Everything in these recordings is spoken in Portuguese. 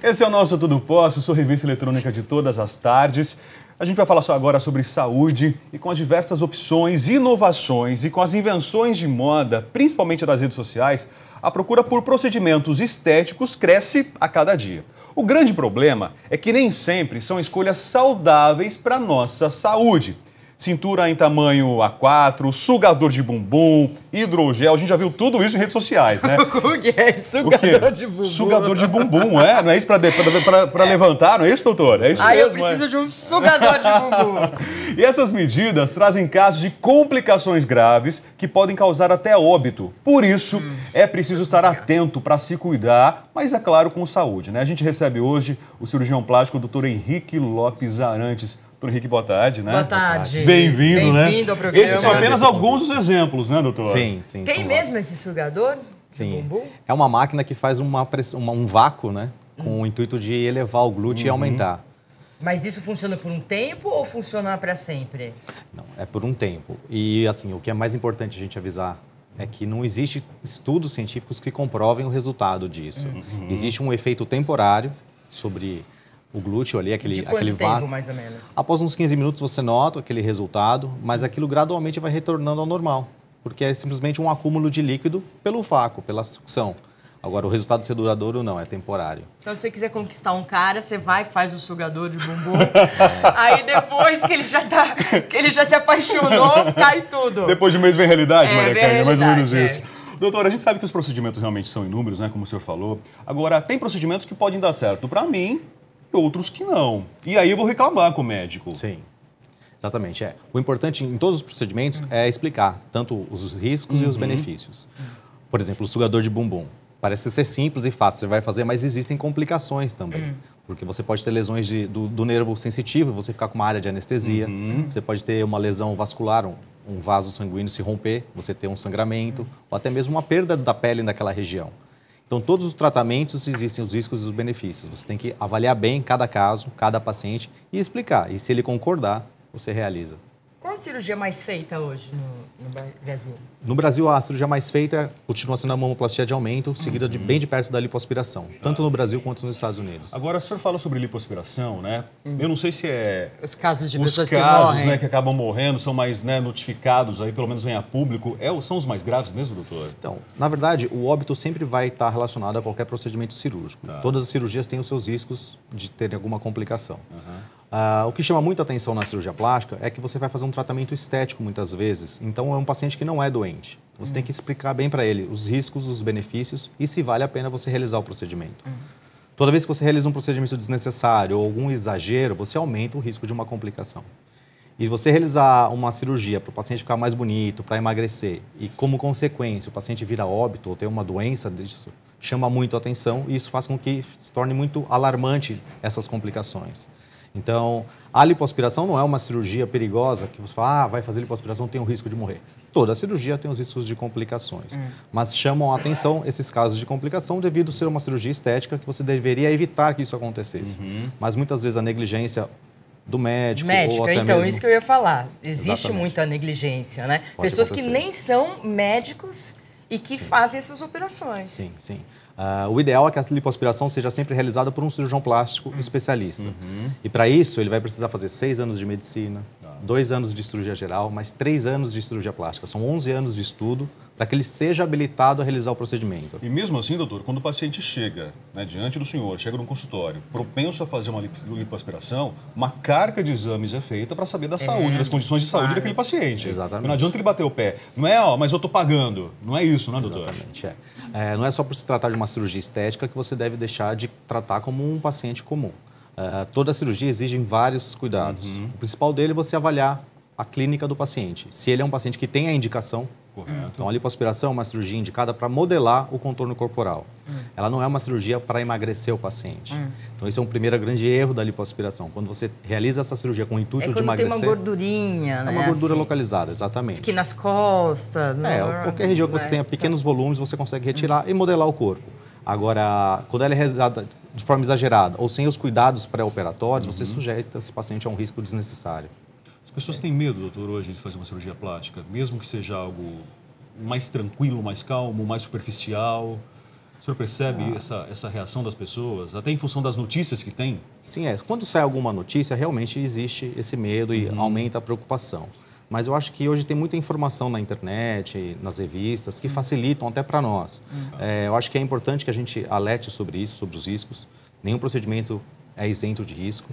Esse é o nosso Tudo Posso, sua revista eletrônica de todas as tardes. A gente vai falar só agora sobre saúde e com as diversas opções, inovações e com as invenções de moda, principalmente das redes sociais, a procura por procedimentos estéticos cresce a cada dia. O grande problema é que nem sempre são escolhas saudáveis para a nossa saúde. Cintura em tamanho A4, sugador de bumbum, hidrogel, a gente já viu tudo isso em redes sociais, né? O que é sugador de bumbum? Sugador de bumbum, não é isso para levantar, não é isso, doutor? É isso mesmo, eu preciso de um sugador de bumbum. E essas medidas trazem casos de complicações graves que podem causar até óbito. Por isso, é preciso estar atento para se cuidar, mas é claro, com saúde, né? A gente recebe hoje o cirurgião plástico, o doutor Henrique Lopes Arantes. Doutor Henrique, boa tarde, né? Boa tarde. Bem-vindo, né? Bem-vindo ao programa. Esses são apenas alguns dos exemplos, né, doutor? Sim. Tem mesmo esse sugador de bumbum? É uma máquina que faz um vácuo, né? Com o intuito de elevar o glúteo e aumentar. Mas isso funciona por um tempo ou funciona para sempre? Não, é por um tempo. E, assim, o que é mais importante a gente avisar é que não existe estudos científicos que comprovem o resultado disso. Existe um efeito temporário sobre o glúteo ali, aquele vácuo. De quanto tempo, mais ou menos? Após uns 15 minutos você nota aquele resultado, mas aquilo gradualmente vai retornando ao normal, porque é simplesmente um acúmulo de líquido pelo vácuo, pela sucção. Agora, o resultado ser duradouro não, é temporário. Então, se você quiser conquistar um cara, você vai e faz o sugador de bumbum. Aí depois que ele já se apaixonou, cai tudo. Depois de um mês vem realidade, Maria Cândida, vem mais ou menos realidade, isso. Doutor, a gente sabe que os procedimentos realmente são inúmeros, né, como o senhor falou. Agora, tem procedimentos que podem dar certo para mim e outros que não. E aí eu vou reclamar com o médico. Sim, exatamente. O importante em todos os procedimentos é explicar tanto os riscos e os benefícios. Por exemplo, o sugador de bumbum. Parece ser simples e fácil, você vai fazer, mas existem complicações também. Porque você pode ter lesões do nervo sensitivo, você ficar com uma área de anestesia. Você pode ter uma lesão vascular, um vaso sanguíneo se romper, você ter um sangramento, ou até mesmo uma perda da pele naquela região. Então, todos os tratamentos existem os riscos e os benefícios. Você tem que avaliar bem cada caso, cada paciente e explicar. E se ele concordar, você realiza. Qual a cirurgia mais feita hoje no Brasil? No Brasil, a cirurgia mais feita continua sendo a mamoplastia de aumento, seguida bem de perto da lipoaspiração, tanto no Brasil quanto nos Estados Unidos. Agora, o senhor fala sobre lipoaspiração, né? Eu não sei se é... Os casos de os pessoas casos, que morrem. né, que acabam morrendo, são mais, né, notificados, aí pelo menos vem a público. São os mais graves mesmo, doutor? Então, na verdade, o óbito sempre vai estar relacionado a qualquer procedimento cirúrgico. Todas as cirurgias têm os seus riscos de terem alguma complicação. O que chama muita atenção na cirurgia plástica é que você vai fazer um tratamento estético muitas vezes. Então, é um paciente que não é doente. Você tem que explicar bem para ele os riscos, os benefícios e se vale a pena você realizar o procedimento. Toda vez que você realiza um procedimento desnecessário ou algum exagero, você aumenta o risco de uma complicação. E você realizar uma cirurgia para o paciente ficar mais bonito, para emagrecer, e como consequência o paciente vira óbito ou tem uma doença disso, chama muito a atenção e isso faz com que se torne muito alarmante essas complicações. Então, a lipoaspiração não é uma cirurgia perigosa que você fala, vai fazer lipoaspiração, tem o risco de morrer. Toda cirurgia tem os riscos de complicações, mas chamam a atenção esses casos de complicação devido a ser uma cirurgia estética que você deveria evitar que isso acontecesse. Mas muitas vezes a negligência do médico ou até então, mesmo... isso que eu ia falar. Existe Exatamente. muita negligência, né? Pode Pessoas que acontecer. nem são médicos e que fazem essas operações. Sim. O ideal é que a lipoaspiração seja sempre realizada por um cirurgião plástico especialista. E para isso, ele vai precisar fazer 6 anos de medicina, 2 anos de cirurgia geral, mais 3 anos de cirurgia plástica. São 11 anos de estudo para que ele seja habilitado a realizar o procedimento. E mesmo assim, doutor, quando o paciente chega, né, diante do senhor, chega num consultório, propenso a fazer uma lipoaspiração, uma carga de exames é feita para saber da saúde, das condições de saúde daquele paciente. Exatamente. Não adianta ele bater o pé. Não é, mas eu estou pagando. Não é isso, né, doutor? Exatamente, não é só por se tratar de uma cirurgia estética que você deve deixar de tratar como um paciente comum. Toda cirurgia exige vários cuidados. O principal dele é você avaliar a clínica do paciente. Se ele é um paciente que tem a indicação, correto. Então, a lipoaspiração é uma cirurgia indicada para modelar o contorno corporal. Ela não é uma cirurgia para emagrecer o paciente. Então, esse é um primeiro grande erro da lipoaspiração. Quando você realiza essa cirurgia com o intuito de emagrecer... tem uma gordurinha, né? É uma gordura localizada, exatamente. Aqui nas costas... Qualquer região que você tenha pequenos volumes, você consegue retirar e modelar o corpo. Agora, quando ela é realizada de forma exagerada ou sem os cuidados pré-operatórios, você sujeita esse paciente a um risco desnecessário. As pessoas têm medo, doutor, hoje de fazer uma cirurgia plástica, mesmo que seja algo mais tranquilo, mais calmo, mais superficial. O senhor percebe essa reação das pessoas, até em função das notícias que tem? Sim, quando sai alguma notícia, realmente existe esse medo e aumenta a preocupação. Mas eu acho que hoje tem muita informação na internet, nas revistas, que facilitam até para nós. Eu acho que é importante que a gente alerte sobre isso, sobre os riscos. Nenhum procedimento é isento de risco.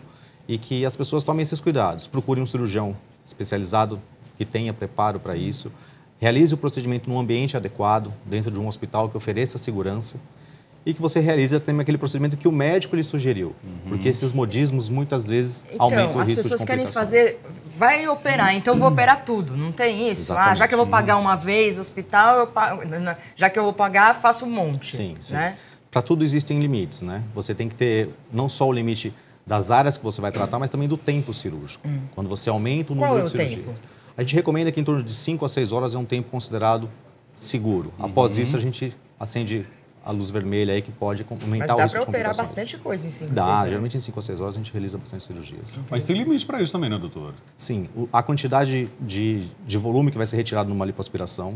E que as pessoas tomem esses cuidados. Procurem um cirurgião especializado que tenha preparo para isso. Realize o procedimento num ambiente adequado, dentro de um hospital que ofereça segurança. E que você realize também aquele procedimento que o médico lhe sugeriu. Porque esses modismos, muitas vezes, aumentam o risco de complicação. As pessoas querem fazer... Vai operar, então eu vou operar tudo. Não tem isso? Exatamente. Já que eu vou pagar uma vez hospital, já que eu vou pagar, faço um monte. Sim, sim. Né? Para tudo existem limites, né? Você tem que ter não só o limite das áreas que você vai tratar, mas também do tempo cirúrgico. Quando você aumenta o número de cirurgias. Tempo? A gente recomenda que em torno de 5 a 6 horas é um tempo considerado seguro. Após isso, a gente acende a luz vermelha aí que pode aumentar o risco de complicações. Mas dá para operar bastante coisa em 5 a 6 horas. Geralmente em 5 a 6 horas a gente realiza bastante cirurgias. Mas tem limite para isso também, né, doutor? Sim, a quantidade de volume que vai ser retirado numa lipoaspiração,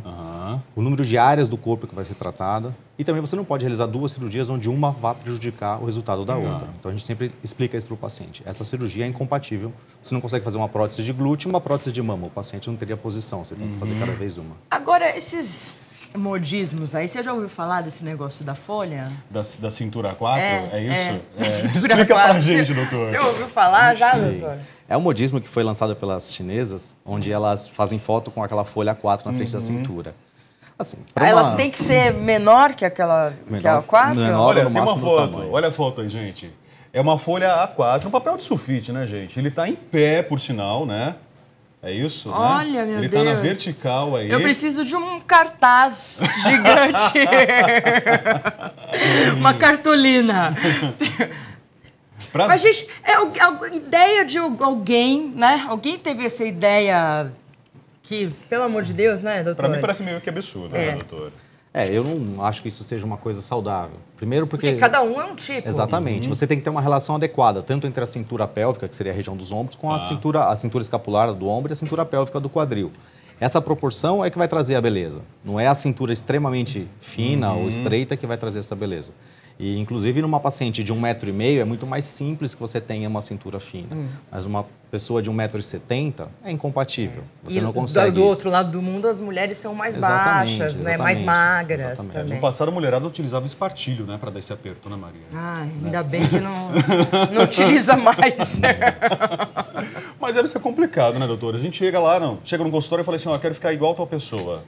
o número de áreas do corpo que vai ser tratada, e também você não pode realizar 2 cirurgias onde uma vá prejudicar o resultado da outra. Então a gente sempre explica isso para o paciente. Essa cirurgia é incompatível. Você não consegue fazer uma prótese de glúteo e uma prótese de mama. O paciente não teria posição, você tem que fazer cada vez uma. Agora, esses modismos aí, você já ouviu falar desse negócio da folha? Da cintura A4? É isso? Da cintura Explica A4. pra gente, doutor. Você ouviu falar já, doutor? É um modismo que foi lançado pelas chinesas, onde elas fazem foto com aquela folha A4 na frente da cintura. Assim, Ela tem que ser menor que aquela que a A4? Menor. Olha, no tem uma máximo do foto. tamanho. Olha a foto aí, gente. É uma folha A4, um papel de sulfite, né, gente? Ele tá em pé, por sinal, né? É isso, Olha, né? meu Ele Deus. tá na vertical aí. Eu preciso de um cartaz gigante. Uma cartolina. Mas, gente, a ideia de alguém, né? Alguém teve essa ideia que, pelo amor de Deus, né, doutor? Pra mim parece meio que absurdo, né, doutor? Eu não acho que isso seja uma coisa saudável. Primeiro porque cada um é um tipo. Exatamente. Você tem que ter uma relação adequada, tanto entre a cintura pélvica, que seria a região dos ombros, com a cintura escapular do ombro e a cintura pélvica do quadril. Essa proporção é que vai trazer a beleza. Não é a cintura extremamente fina ou estreita que vai trazer essa beleza. E, inclusive, numa paciente de 1,5 m, é muito mais simples que você tenha uma cintura fina. Mas uma pessoa de 1,70 m é incompatível. Você não consegue. Do outro lado do mundo, as mulheres são mais baixas, né? Mais magras também. No passado, a mulherada utilizava espartilho, né? Para dar esse aperto, né, Maria? Ainda bem que não utiliza mais. Mas deve ser complicado, né, doutor? A gente chega lá, chega no consultório e fala assim, quero ficar igual a tal pessoa.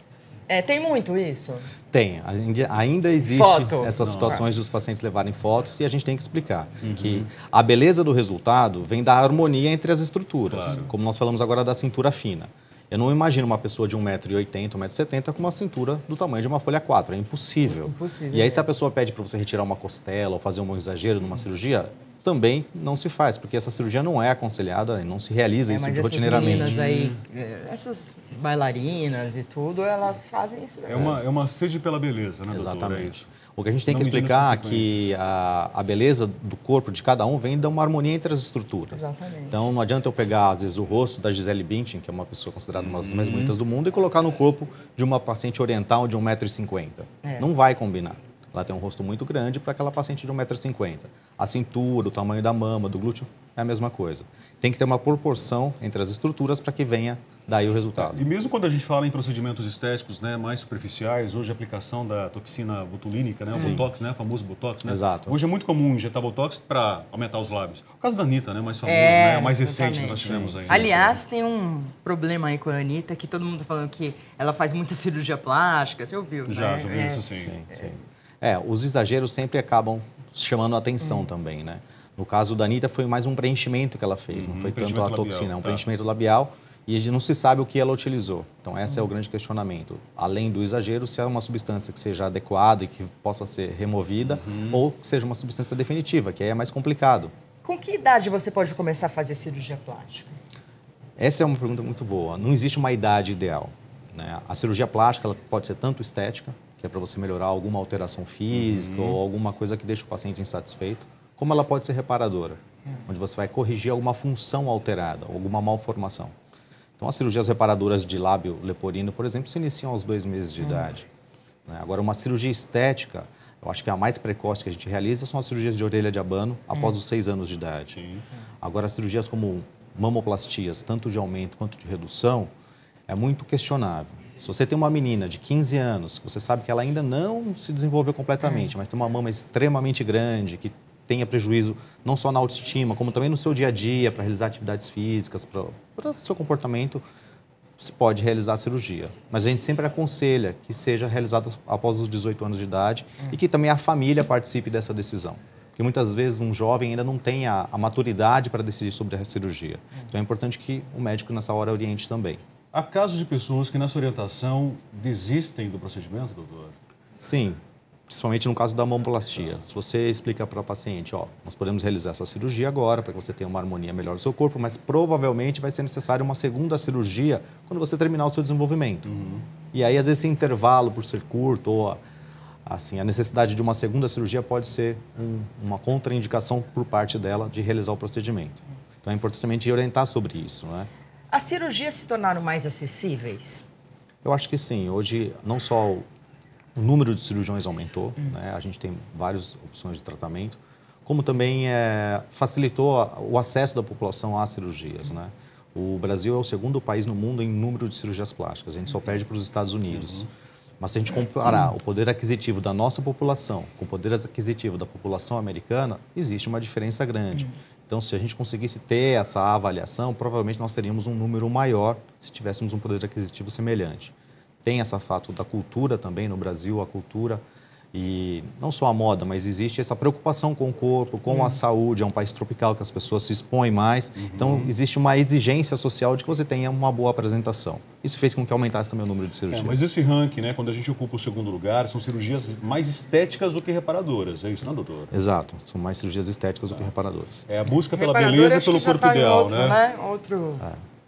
Tem muito isso? Tem. Ainda existe essas situações dos pacientes levarem fotos e a gente tem que explicar que a beleza do resultado vem da harmonia entre as estruturas, como nós falamos agora da cintura fina. Eu não imagino uma pessoa de 1,80 m, 1,70 m com uma cintura do tamanho de uma folha 4, é impossível. E aí se a pessoa pede para você retirar uma costela ou fazer um exagero numa cirurgia, também não se faz, porque essa cirurgia não é aconselhada, não se realiza isso rotineiramente. Mas essas meninas aí, essas bailarinas e tudo, elas fazem isso. É uma sede pela beleza, né, doutor? Exatamente. É isso. O que a gente tem que explicar é que a beleza do corpo de cada um vem de uma harmonia entre as estruturas. Exatamente. Então, não adianta eu pegar, às vezes, o rosto da Gisele Bündchen, que é uma pessoa considerada uma das mais bonitas do mundo, e colocar no corpo de uma paciente oriental de 1,50 m. Não vai combinar. Ela tem um rosto muito grande para aquela paciente de 1,50 m. A cintura, o tamanho da mama, do glúteo, é a mesma coisa. Tem que ter uma proporção entre as estruturas para que venha daí o resultado. E mesmo quando a gente fala em procedimentos estéticicos, né, mais superficiais, hoje a aplicação da toxina botulínica, né, o Botox, né, o famoso Botox, né? Exato. Hoje é muito comum injetar Botox para aumentar os lábios. O caso da Anitta, né, mais famoso, né, o mais recente que nós tivemos aí. Aliás, tem um problema aí com a Anitta, que todo mundo está falando que ela faz muita cirurgia plástica, você ouviu, Já né? vi isso sim. Os exageros sempre acabam chamando a atenção também, né? No caso da Anitta, foi mais um preenchimento que ela fez, não foi tanto a toxina, é um preenchimento labial e não se sabe o que ela utilizou. Então, esse é o grande questionamento. Além do exagero, se é uma substância que seja adequada e que possa ser removida ou que seja uma substância definitiva, que aí é mais complicado. Com que idade você pode começar a fazer cirurgia plástica? Essa é uma pergunta muito boa. Não existe uma idade ideal, né? A cirurgia plástica ela pode ser tanto estética, que é para você melhorar alguma alteração física ou alguma coisa que deixa o paciente insatisfeito, como ela pode ser reparadora, onde você vai corrigir alguma função alterada, alguma malformação. Então, as cirurgias reparadoras de lábio leporino, por exemplo, se iniciam aos 2 meses de idade. Agora, uma cirurgia estética, Eu acho que a mais precoce que a gente realiza são as cirurgias de orelha de abano após os 6 anos de idade. Sim. Agora, as cirurgias como mamoplastias, tanto de aumento quanto de redução, é muito questionável. Se você tem uma menina de 15 anos, você sabe que ela ainda não se desenvolveu completamente, mas tem uma mama extremamente grande, que tenha prejuízo não só na autoestima, como também no seu dia a dia, para realizar atividades físicas, para o seu comportamento, se pode realizar a cirurgia. Mas a gente sempre aconselha que seja realizada após os 18 anos de idade e que também a família participe dessa decisão. Porque muitas vezes um jovem ainda não tem a maturidade para decidir sobre a cirurgia. Então é importante que o médico nessa hora oriente também. Há casos de pessoas que nessa orientação desistem do procedimento, doutor? Sim, principalmente no caso da mamoplastia. Se você explica para o paciente, ó, nós podemos realizar essa cirurgia agora para que você tenha uma harmonia melhor no seu corpo, mas provavelmente vai ser necessária uma segunda cirurgia quando você terminar o seu desenvolvimento. E aí, às vezes, esse intervalo, por ser curto, ou assim, a necessidade de uma segunda cirurgia pode ser uma contraindicação por parte dela de realizar o procedimento. Então, é importante orientar sobre isso, né? As cirurgias se tornaram mais acessíveis? Eu acho que sim. Hoje, não só o número de cirurgiões aumentou, né? A gente tem várias opções de tratamento, como também facilitou o acesso da população às cirurgias, né? O Brasil é o segundo país no mundo em número de cirurgias plásticas, a gente só perde para os Estados Unidos. Mas se a gente comparar o poder aquisitivo da nossa população com o poder aquisitivo da população americana, existe uma diferença grande. Então, se a gente conseguisse ter essa avaliação, provavelmente nós teríamos um número maior se tivéssemos um poder aquisitivo semelhante. Tem esse fato da cultura também no Brasil, a cultura, e não só a moda, mas existe essa preocupação com o corpo, com a saúde. É um país tropical que as pessoas se expõem mais. Então, existe uma exigência social de que você tenha uma boa apresentação. Isso fez com que aumentasse também o número de cirurgias. Mas esse ranking, né, quando a gente ocupa o segundo lugar, são cirurgias mais estéticas do que reparadoras. É isso, não, doutor? Exato. São mais cirurgias estéticas do que reparadoras. É a busca pela beleza e pelo corpo ideal, outro, né? Outro...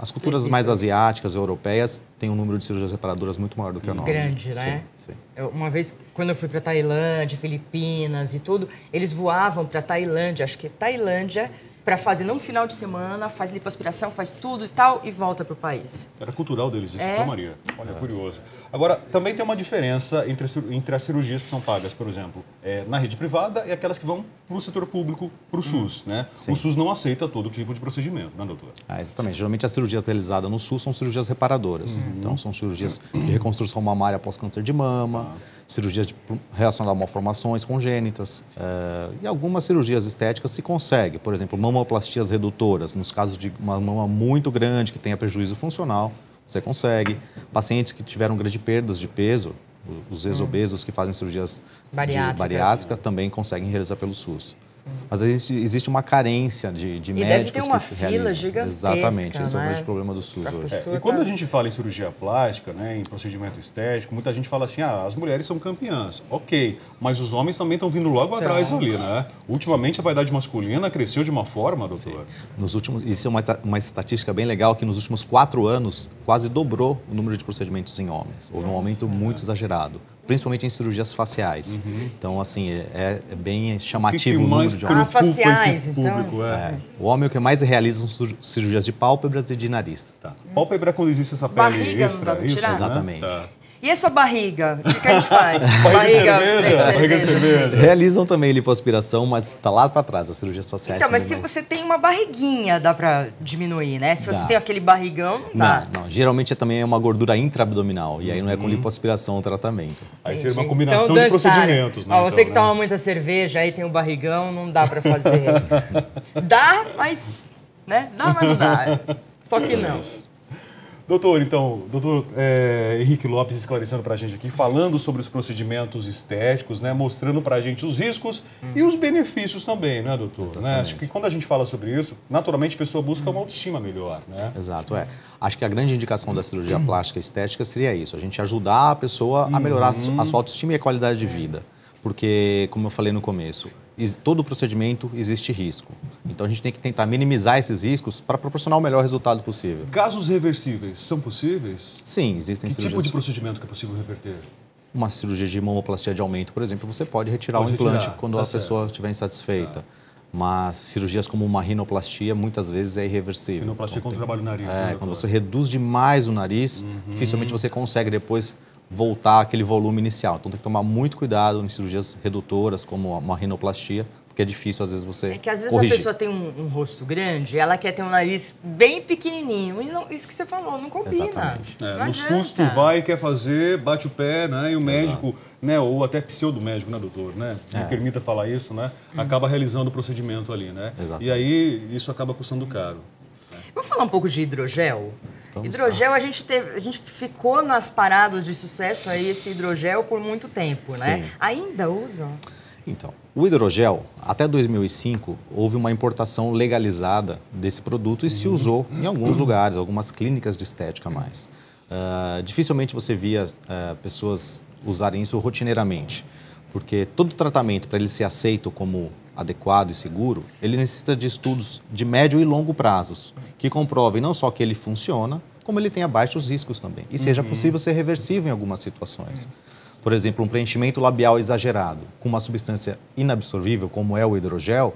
As culturas mais asiáticas, europeias, têm um número de cirurgias reparadoras muito maior do que a nossa. Grande, né? Sim. Uma vez, quando eu fui para Tailândia, Filipinas e tudo, eles voavam para Tailândia, acho que é Tailândia, para fazer num final de semana, faz lipoaspiração, faz tudo e tal, e volta para o país. Era cultural deles isso, então, Maria? Olha, curioso. Agora, também tem uma diferença entre as cirurgias que são pagas, por exemplo, na rede privada e aquelas que vão para o setor público, para o SUS, né? Sim. O SUS não aceita todo tipo de procedimento, né, doutor? Exatamente. Geralmente as cirurgias realizadas no SUS são cirurgias reparadoras. Então, são cirurgias de reconstrução mamária após câncer de mama, cirurgias relacionadas a malformações congênitas e algumas cirurgias estéticas se consegue. Por exemplo, mamoplastias redutoras, nos casos de uma mama muito grande que tenha prejuízo funcional, você consegue. Pacientes que tiveram grandes perdas de peso, os ex-obesos que fazem cirurgias bariátricas também conseguem realizar pelo SUS. Mas existe uma carência de médicos. E deve ter uma que fila realizam. gigantesca. Exatamente, esse é o né? grande problema do SUS hoje. E quando a gente fala em cirurgia plástica, né, em procedimento estético, muita gente fala assim, as mulheres são campeãs. Ok, mas os homens também estão vindo logo atrás ali, né? Ultimamente a vaidade masculina cresceu de uma forma, doutor? Isso é uma estatística bem legal, que nos últimos 4 anos quase dobrou o número de procedimentos em homens. Houve um aumento muito exagerado, principalmente em cirurgias faciais. Então, assim, é bem chamativo o número de homens. Faciais, esse público, então. O homem o que mais realiza são cirurgias de pálpebras e de nariz. Tá. Pálpebra é quando existe essa pele Barriga não extra, dá pra isso, tirar? né? Exatamente. Tá. E essa barriga? O que a gente faz? Barriga de cerveja. Realizam também lipoaspiração, mas está lá para trás, as cirurgias faciais. Então, mas se também você tem uma barriguinha, dá pra diminuir, né? Se você Dá. tem aquele barrigão, não dá. Não, geralmente também é uma gordura intraabdominal, e aí não é com lipoaspiração o tratamento. Aí seria uma Entendi. combinação Então, de dançaram. procedimentos, né? Ó, você que então, toma muita cerveja, aí tem o barrigão, não dá pra fazer. Dá, mas... né? Dá, mas não dá. Só que não. Doutor, então, Henrique Lopes esclarecendo para a gente aqui, falando sobre os procedimentos estéticos, né, mostrando para a gente os riscos e os benefícios também, né, doutor? Né? Acho que quando a gente fala sobre isso, naturalmente a pessoa busca uma autoestima melhor, né? Exato, Acho que a grande indicação da cirurgia plástica estética seria isso, a gente ajudar a pessoa a melhorar a sua autoestima e a qualidade de vida. Porque, como eu falei no começo, todo procedimento existe risco. Então, a gente tem que tentar minimizar esses riscos para proporcionar o melhor resultado possível. Casos reversíveis são possíveis? Sim, existem Que cirurgias. tipo de procedimento que é possível reverter? Uma cirurgia de mamoplastia de aumento, por exemplo, você pode retirar o implante quando a pessoa estiver insatisfeita. Mas cirurgias como uma rinoplastia, muitas vezes é irreversível. Rinoplastia quando trabalha o nariz. né, quando você reduz demais o nariz, dificilmente você consegue depois voltar aquele volume inicial. Então tem que tomar muito cuidado em cirurgias redutoras, como uma rinoplastia, porque é difícil às vezes você É que às vezes corrigir. a pessoa tem um rosto grande, ela quer ter um nariz bem pequenininho. E não, isso que você falou, não combina. Exatamente. Não No adianta. susto vai, quer fazer, bate o pé, né? E o médico, né? Ou até pseudo-médico, né, doutor? Né? Me permita falar isso, né? Acaba realizando o procedimento ali, né? Exatamente. E aí isso acaba custando caro. Vamos falar um pouco de hidrogel? Vamos Hidrogel, a gente ficou nas paradas de sucesso aí, esse hidrogel, por muito tempo, né? Sim. Ainda usam? Então, o hidrogel, até 2005, houve uma importação legalizada desse produto e se usou em alguns lugares, algumas clínicas de estética mais. Dificilmente você via pessoas usarem isso rotineiramente, porque todo tratamento, para ele ser aceito como adequado e seguro, ele necessita de estudos de médio e longo prazos, que comprovem não só que ele funciona, como ele tenha baixos riscos também, e seja possível ser reversível em algumas situações. Por exemplo, um preenchimento labial exagerado com uma substância inabsorvível, como é o hidrogel,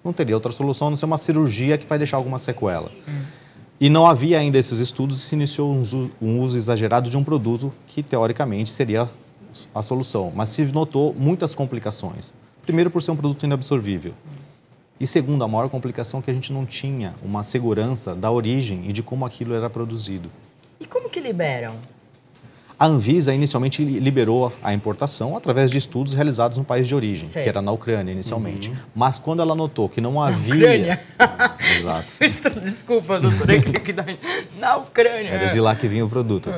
não teria outra solução a não ser uma cirurgia que vai deixar alguma sequela. E não havia ainda esses estudos e se iniciou um uso exagerado de um produto que, teoricamente, seria a solução. Mas se notou muitas complicações. Primeiro, por ser um produto inabsorvível. E segundo, a maior complicação é que a gente não tinha uma segurança da origem e de como aquilo era produzido. E como que liberam? A Anvisa inicialmente liberou a importação através de estudos realizados no país de origem, Sei. que era na Ucrânia inicialmente. Mas quando ela notou que não havia... Ucrânia? Exato. Desculpa, doutora, na Ucrânia. Era de lá que vinha o produto.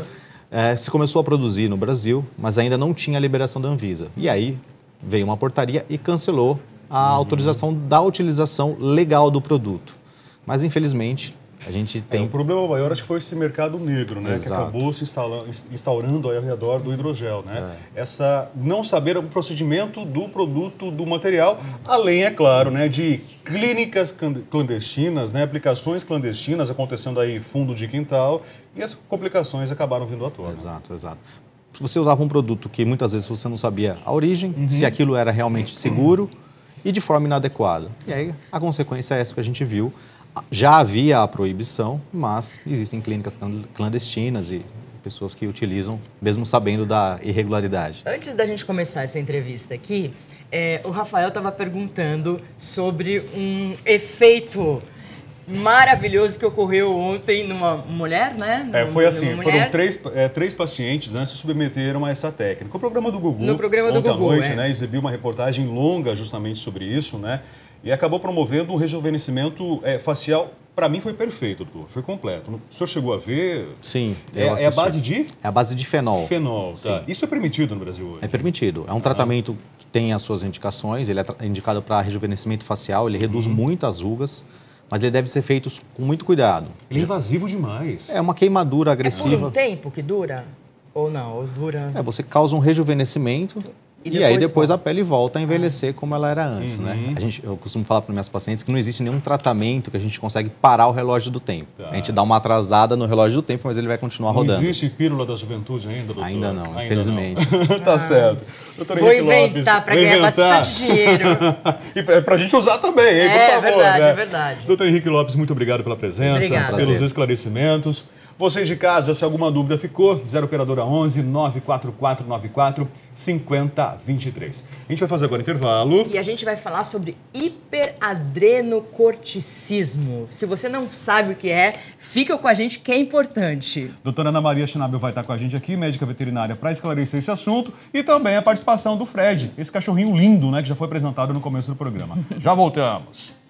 Se começou a produzir no Brasil, mas ainda não tinha a liberação da Anvisa. E aí veio uma portaria e cancelou a autorização da utilização legal do produto. Mas, infelizmente, a gente tem... O problema maior acho que foi esse mercado negro, né? Exato. Que acabou se instaurando ao redor do hidrogel, né? Essa não saber o procedimento do produto, do material, além, é claro, né, de clínicas clandestinas, né, aplicações clandestinas acontecendo aí fundo de quintal, e as complicações acabaram vindo à tona. Exato, exato. Você usava um produto que muitas vezes você não sabia a origem, se aquilo era realmente seguro e de forma inadequada. E aí a consequência é essa que a gente viu. Já havia a proibição, mas existem clínicas clandestinas e pessoas que utilizam, mesmo sabendo da irregularidade. Antes da gente começar essa entrevista aqui, o Rafael estava perguntando sobre um efeito maravilhoso que ocorreu ontem numa mulher, né? Foi assim, foram três pacientes, né, se submeteram a essa técnica. O programa do Gugu, no programa do ontem Gugu, à noite, né, exibiu uma reportagem longa justamente sobre isso, né, e acabou promovendo um rejuvenescimento facial. Para mim foi perfeito, doutor, foi completo. O senhor chegou a ver? Sim, É a base de? É a base de fenol. Fenol, tá. Sim. Isso é permitido no Brasil hoje? É permitido. É um tratamento que tem as suas indicações, ele é indicado para rejuvenescimento facial, ele reduz muito as rugas, mas ele deve ser feito com muito cuidado. Ele é invasivo demais. É uma queimadura Por agressiva. um tempo que dura? Ou não? Ou dura... Você causa um rejuvenescimento e aí depois a pele volta a envelhecer como ela era antes, né? Eu costumo falar para minhas pacientes que não existe nenhum tratamento que a gente consegue parar o relógio do tempo. Tá. A gente dá uma atrasada no relógio do tempo, mas ele vai continuar rodando. Não existe pílula da juventude ainda, doutor? Ainda não, infelizmente. Não. Tá certo. Doutor Vou Henrique inventar Lopes, para ganhar bastante dinheiro. E para a gente usar também, hein, por favor. Verdade, né? é verdade. Doutor Henrique Lopes, muito obrigado pela presença, Obrigada. pelos esclarecimentos. Vocês de casa, se alguma dúvida ficou, 0 operadora 11 94494 5023. A gente vai fazer agora intervalo. E a gente vai falar sobre hiperadrenocorticismo. Se você não sabe o que é, fica com a gente que é importante. Doutora Ana Maria Schnabel vai estar com a gente aqui, médica veterinária, para esclarecer esse assunto. E também a participação do Fred, esse cachorrinho lindo, né, que já foi apresentado no começo do programa. Já voltamos.